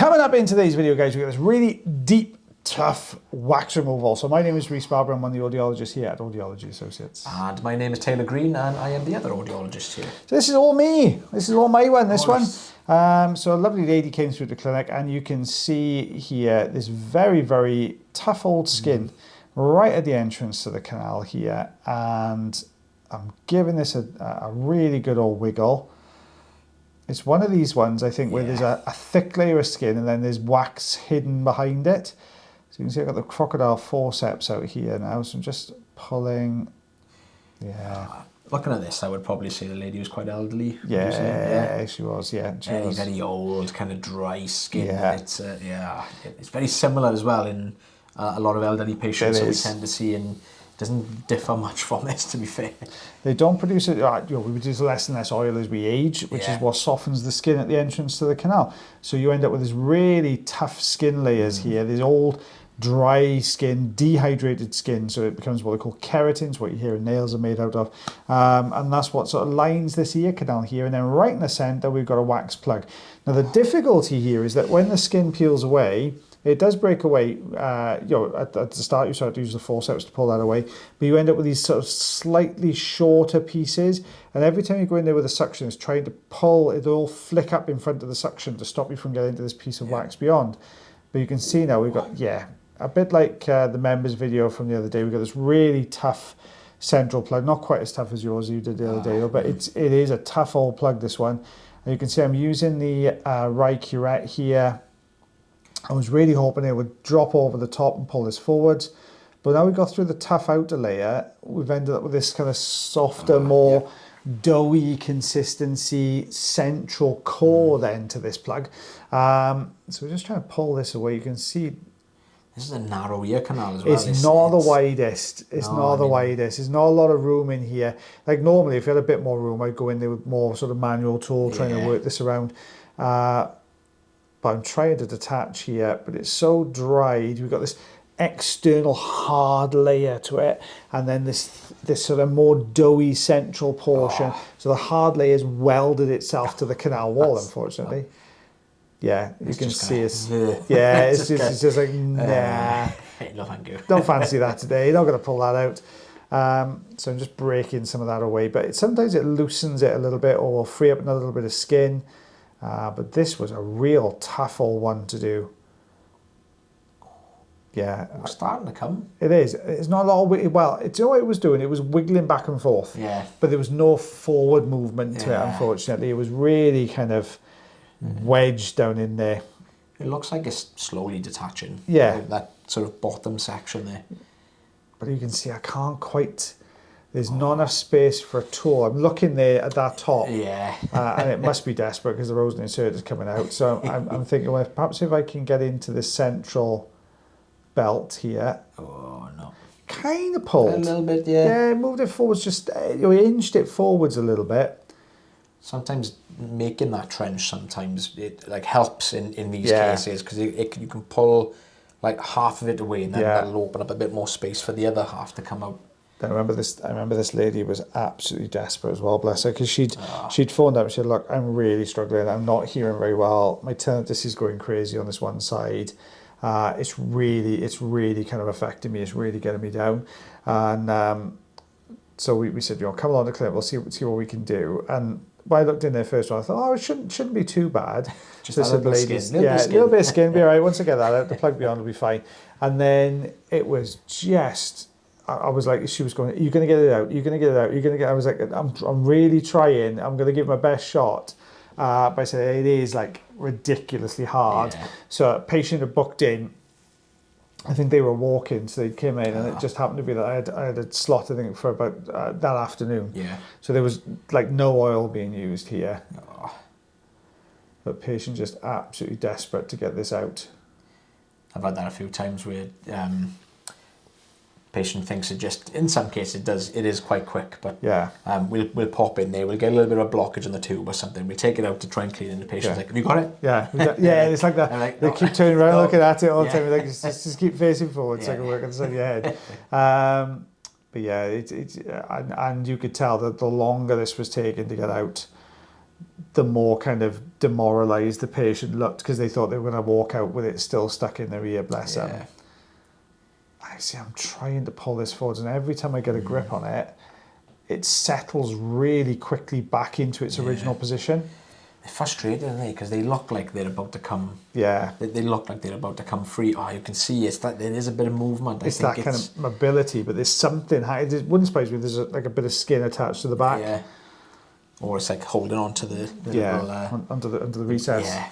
Coming up in today's video, guys, we've got this really deep, tough wax removal. So my name is Rhys Barber. I'm one of the audiologists here at Audiology Associates. And my name is Taylor Green, and I am the other audiologist here. So this is all me. This is all my one, this one. So a lovely lady came through the clinic, and you can see here this very, very tough old skin right at the entrance to the canal here. And I'm giving this a really good old wiggle. It's one of these ones, I think, where there's a thick layer of skin and then there's wax hidden behind it. So you can see I've got the crocodile forceps out here now. So I'm just pulling, Looking at this, I would probably say the lady was quite elderly. Yeah, she was, She was. Very old, kind of dry skin. Yeah. It's very similar as well in a lot of elderly patients that we tend to see, and it doesn't differ much from this, to be fair. They don't produce it, we produce less and less oil as we age, which is what softens the skin at the entrance to the canal. So you end up with this really tough skin layers here, these old dry skin, dehydrated skin, so it becomes what they call keratins, what your hair and nails are made out of. And that's what sort of lines this ear canal here. And then right in the center, we've got a wax plug. Now the difficulty here is that when the skin peels away, it does break away. At the start you start to use the forceps to pull that away, but you end up with these sort of slightly shorter pieces, and every time you go in there with a suction, it's trying to pull, it'll all flick up in front of the suction to stop you from getting to this piece of wax beyond. But you can see now we've got, a bit like the members video from the other day, we've got this really tough central plug, not quite as tough as yours you did the other day, but it is a tough old plug, this one. And you can see I'm using the Rye Curette here. I was really hoping it would drop over the top and pull this forwards. But now we've got through the tough outer layer, we've ended up with this kind of softer, more doughy consistency central core then to this plug. So we're just trying to pull this away. You can see this is a narrow ear canal as well. It's not the widest. It's not the widest. There's not a lot of room in here. Like normally, if you had a bit more room, I'd go in there with more sort of manual tool trying to work this around. But I'm trying to detach here, but it's so dried. We've got this external hard layer to it, and then this sort of more doughy central portion. So the hard layer's welded itself to the canal wall, unfortunately. Yeah, you can see it's just like, nah. No, thank you. Don't fancy that today. You're not going to pull that out. So I'm just breaking some of that away, but sometimes it loosens it a little bit, or will free up another little bit of skin. But this was a real tough old one to do. Yeah. It's starting to come. It is. It's not a lot of, well, it's all it was doing. It was wiggling back and forth. Yeah. But there was no forward movement to it, unfortunately. It was really kind of wedged down in there. It looks like it's slowly detaching. Yeah. That sort of bottom section there. But you can see I can't quite, there's not enough space for a tool. I'm looking there at that top. Yeah. And it must be desperate because the rosen insert is coming out. So I'm thinking, well, perhaps if I can get into this central belt here. Oh, no. Kind of pulled. A little bit, yeah. Yeah, moved it forwards, just inched it forwards a little bit. Sometimes making that trench, sometimes it like helps in these cases, because you can pull like half of it away, and then that'll open up a bit more space for the other half to come out. I remember this lady was absolutely desperate as well, bless her, because she'd phoned up and she said, look, I'm really struggling, I'm not hearing very well, my tinnitus is going crazy on this one side, it's really kind of affecting me, it's really getting me down. And so we said, come along to the clinic, we'll see what we can do. And when I looked in there first, I thought, it shouldn't be too bad. Just a little bit of skin, be all right. Once I get that out, the plug beyond will be fine. And then it was just, I was like, she was going, you're going to get it out, you're going to get it out, you're going to get, I was like, I'm really trying, I'm going to give my best shot. But I said, it is like ridiculously hard. Yeah. So a patient had booked in, I think they were walking, so they came in, and it just happened to be that I had a slot, I think, for about that afternoon. Yeah. So there was like no oil being used here. But patient just absolutely desperate to get this out. I've had that a few times where patient thinks it just, in some cases it is quite quick, but we'll pop in there, we'll get a little bit of blockage in the tube or something, we'll take it out to try and clean it, and the patient's like, have you got it? It's like that. Like, they keep turning around looking at it all the time, like, just keep facing forward so I can work on the side of your head. But yeah, and you could tell that the longer this was taking to get out, the more kind of demoralised the patient looked, because they thought they were going to walk out with it still stuck in their ear, bless them. I see, I'm trying to pull this forward, and every time I get a grip on it, it settles really quickly back into its original position. They're frustrated, aren't they? Because they look like they're about to come. Yeah. They look like they're about to come free. Oh, you can see it's that there is a bit of movement. It's that kind of mobility, but there's something. It wouldn't surprise me. There's like a bit of skin attached to the back. Yeah. Or it's like holding on to the little, under the recess. Yeah.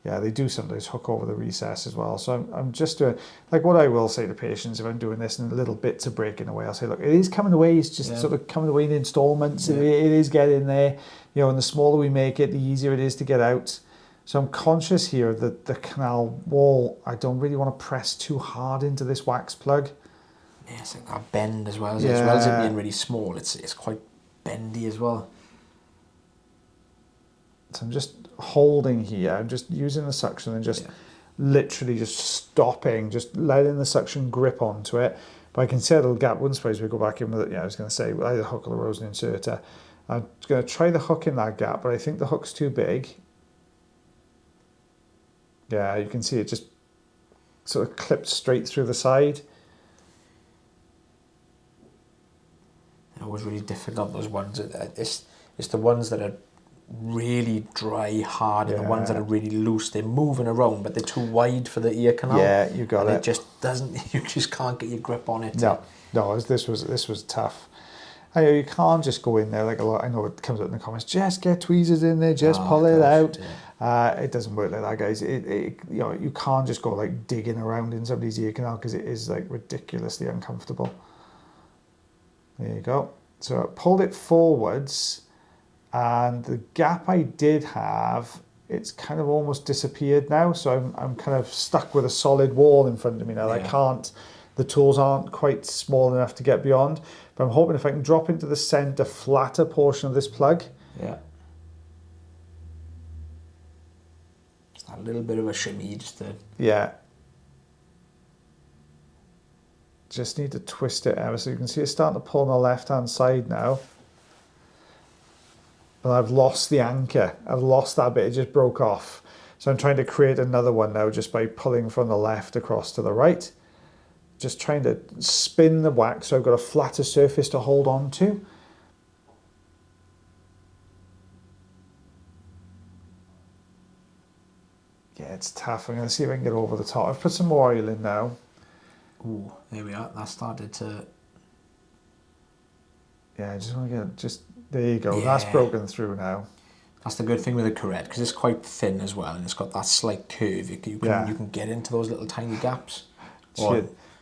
Yeah, they do sometimes hook over the recess as well. So I'm just doing, like, what I will say to patients if I'm doing this in little bits of breaking away, I'll say, look, it is coming away. It's just sort of coming away in installments. Yeah. It is getting there. You know, and the smaller we make it, the easier it is to get out. So I'm conscious here that the canal wall, I don't really want to press too hard into this wax plug. Yeah, it's like that bend as well. As well as it being really small, it's quite bendy as well. So I'm just holding here. I'm just using the suction and just literally just stopping, just letting the suction grip onto it. But I can see a little gap. Wouldn't suppose we go back in with it. Yeah, I was going to say either hook or a Rosen inserter. I'm going to try the hook in that gap, but I think the hook's too big. Yeah, you can see it just sort of clipped straight through the side. It was really difficult, those ones. It's the ones that are really dry, hard, and the ones that are really loose. They're moving around, but they're too wide for the ear canal. Yeah, you got it. It just doesn't. You just can't get your grip on it. No, this was tough. I know you can't just go in there like a lot. I know it comes up in the comments. Just get tweezers in there. Just pull it out. Yeah. It doesn't work like that, guys. You know, you can't just go like digging around in somebody's ear canal, because it is like ridiculously uncomfortable. There you go. So I pulled it forwards, and the gap I did have, it's kind of almost disappeared now. So I'm kind of stuck with a solid wall in front of me now. I can't. The tools aren't quite small enough to get beyond. But I'm hoping if I can drop into the center, flatter portion of this plug. Yeah. Just a little bit of a shimmy just to... Yeah. Just need to twist it ever so you can see it's starting to pull on the left-hand side now. But I've lost the anchor. I've lost that bit. It just broke off. So I'm trying to create another one now just by pulling from the left across to the right. Just trying to spin the wax so I've got a flatter surface to hold on to. Yeah, it's tough. I'm going to see if I can get over the top. I've put some more oil in now. Ooh, there we are. That started to... Yeah, I just want to get there you go. Yeah. That's broken through now. That's the good thing with the curette, because it's quite thin as well, and it's got that slight curve. You can get into those little tiny gaps.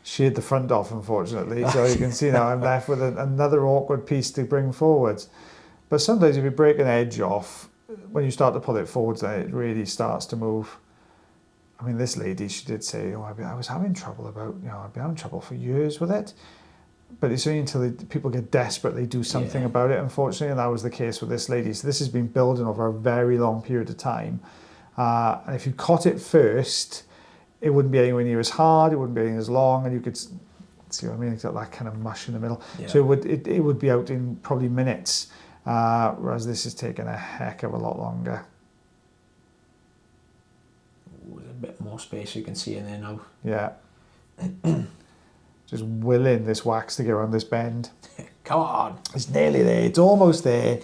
Sheared the front off, unfortunately, so you can see now I'm left with another awkward piece to bring forwards. But sometimes if you break an edge off, when you start to pull it forwards, then it really starts to move. I mean, this lady, she did say, "Oh, I was having trouble I've been having trouble for years with it." But it's only until people get desperate they do something about it, unfortunately, and that was the case with this lady. So this has been building over a very long period of time. And if you caught it first, it wouldn't be anywhere near as hard, it wouldn't be anywhere as long, and you could see what I mean. It's got that kind of mush in the middle. Yeah. So it would be out in probably minutes, whereas this is taking a heck of a lot longer. With a bit more space you can see in there now. Yeah. Just willing this wax to get around this bend. Come on. It's nearly there. It's almost there.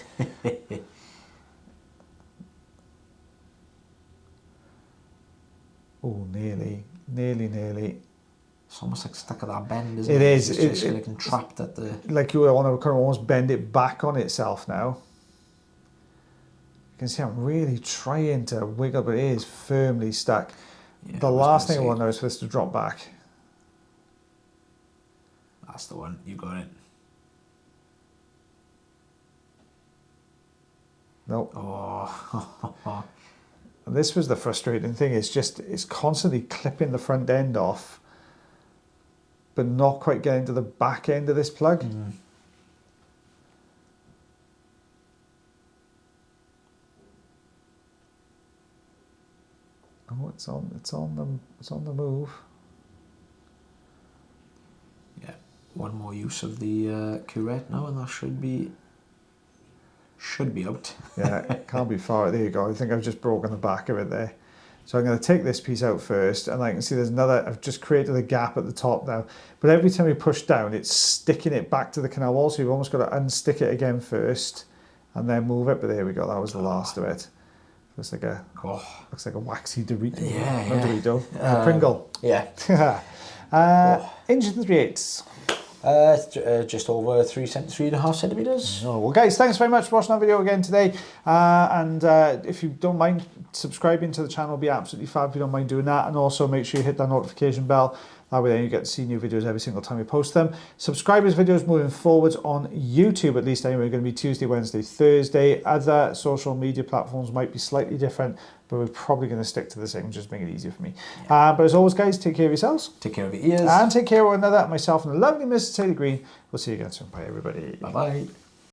Oh, nearly. It's almost like stuck at that bend, isn't it? It is. It's just like trapped at the... Like you want to kind of almost bend it back on itself now. You can see I'm really trying to wiggle, but it is firmly stuck. Yeah, the last thing I want now is for this to drop back. That's the one. You got it. Nope. Oh. And this was the frustrating thing. It's constantly clipping the front end off, but not quite getting to the back end of this plug. Mm. Oh, it's on the move. Yeah, one more use of the curette now, and that should be out. Yeah, it can't be far. There you go. I think I've just broken the back of it there. So I'm going to take this piece out first, and I can see there's another, I've just created a gap at the top now. But every time you push down, it's sticking it back to the canal wall, so you've almost got to unstick it again first, and then move it. But there we go, that was the last of it. Looks like a waxy Dorito. Yeah, Not Dorito, a Pringle. Yeah. Inch and 3/8. Just over 3.5 centimeters. Oh, well, guys, thanks very much for watching our video again today. And if you don't mind subscribing to the channel, it'd be absolutely fab if you don't mind doing that. And also make sure you hit that notification bell. That way then you get to see new videos every single time we post them. Subscribers videos moving forwards on YouTube, at least anyway, are going to be Tuesday, Wednesday, Thursday. Other social media platforms might be slightly different, but we're probably going to stick to the same, just make it easier for me. Yeah. But as always, guys, take care of yourselves. Take care of your ears. And take care of one another. Myself and the lovely Mr. Taylor Green. We'll see you again soon. Bye, everybody. Bye-bye.